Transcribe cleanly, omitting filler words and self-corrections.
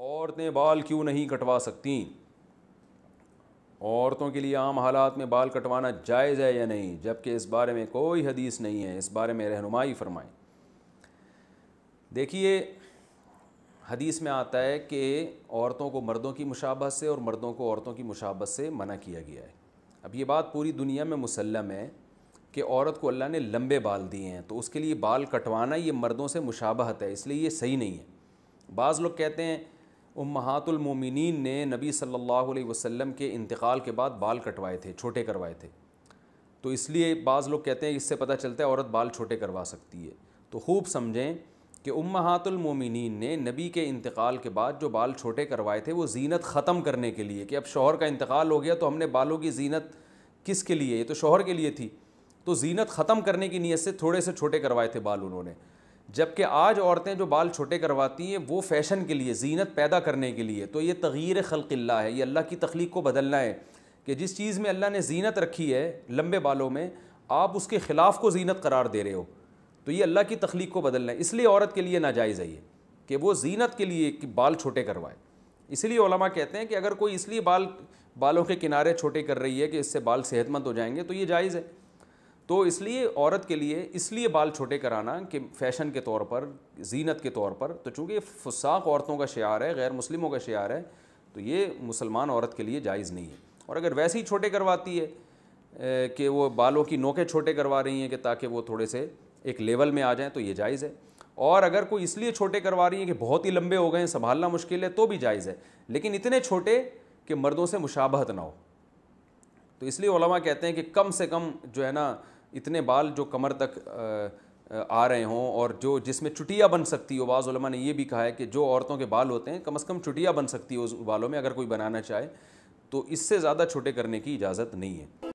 عورتیں بال کیوں نہیں کٹوا سکتیں؟ عورتوں کے لیے عام حالات میں بال کٹوانا جائز ہے یا نہیں، جبکہ اس بارے میں کوئی حدیث نہیں ہے، اس بارے میں رہنمائی فرمائیں۔ دیکھیے، حدیث میں آتا ہے کہ عورتوں کو مردوں کی مشابہت سے اور مردوں کو عورتوں کی مشابہت سے منع کیا گیا ہے۔ اب یہ بات پوری دنیا میں مسلم ہے کہ عورت کو اللہ نے لمبے بال دیے ہیں، تو اس کے لیے بال کٹوانا یہ مردوں سے مشابہت ہے، اس لیے یہ صحیح نہیں ہے۔ بعض لوگ کہتے ہیں امہات المومنین نے نبی صلی اللہ علیہ وسلم کے انتقال کے بعد بال کٹوائے تھے، چھوٹے کروائے تھے، تو اس لیے بعض لوگ کہتے ہیں اس سے پتہ چلتا ہے عورت بال چھوٹے کروا سکتی ہے۔ تو خوب سمجھیں کہ امہات المومنین نے نبی کے انتقال کے بعد جو بال چھوٹے کروائے تھے وہ زینت ختم کرنے کے لیے، کہ اب شوہر کا انتقال ہو گیا تو ہم نے بالوں کی زینت کس کے لیے، یہ تو شوہر کے لیے تھی، تو زینت ختم کرنے کی نیت سے تھوڑے سے چھوٹے کروائے تھے بال انہوں نے۔ جبکہ آج عورتیں جو بال چھوٹے کرواتی ہیں وہ فیشن کے لیے، زینت پیدا کرنے کے لیے، تو یہ تغییر خلق اللہ ہے، یہ اللہ کی تخلیق کو بدلنا ہے، کہ جس چیز میں اللہ نے زینت رکھی ہے لمبے بالوں میں، آپ اس کے خلاف کو زینت قرار دے رہے ہو، تو یہ اللہ کی تخلیق کو بدلنا ہے۔ اس لیے عورت کے لیے ناجائز ہے یہ کہ وہ زینت کے لیے بال چھوٹے کروائے۔ اس لیے علماء کہتے ہیں کہ اگر کوئی اس لیے بالوں کے کنارے چھوٹے کر رہی ہے کہ اس سے بال صحت مند ہو جائیں گے تو یہ جائز ہے۔ تو اس لیے عورت کے لیے اس لیے بال چھوٹے کرانا کہ فیشن کے طور پر، زینت کے طور پر، تو چونکہ فساق عورتوں کا شعار ہے، غیر مسلموں کا شعار ہے، تو یہ مسلمان عورت کے لیے جائز نہیں ہے۔ اور اگر ویسے ہی چھوٹے کرواتی ہے کہ وہ بالوں کی نوکیں چھوٹے کروا رہی ہیں کہ تاکہ وہ تھوڑے سے ایک لیول میں آ جائیں تو یہ جائز ہے۔ اور اگر کوئی اس لیے چھوٹے کروا رہی ہیں کہ بہت ہی لمبے ہو گئے ہیں، سنبھالنا مشکل ہے، تو بھی جائز ہے، لیکن اتنے چھوٹے کہ مردوں سے مشابہت نہ ہو۔ تو اس لیے علماء کہتے ہیں کہ کم سے کم جو ہے نا اتنے بال جو کمر تک آ رہے ہوں اور جو جس میں چٹیا بن سکتی ہو، بعض علماء نے یہ بھی کہا ہے کہ جو عورتوں کے بال ہوتے ہیں کم از کم چٹیا بن سکتی ہو اس بالوں میں، اگر کوئی بنانا چاہے، تو اس سے زیادہ چھوٹے کرنے کی اجازت نہیں ہے۔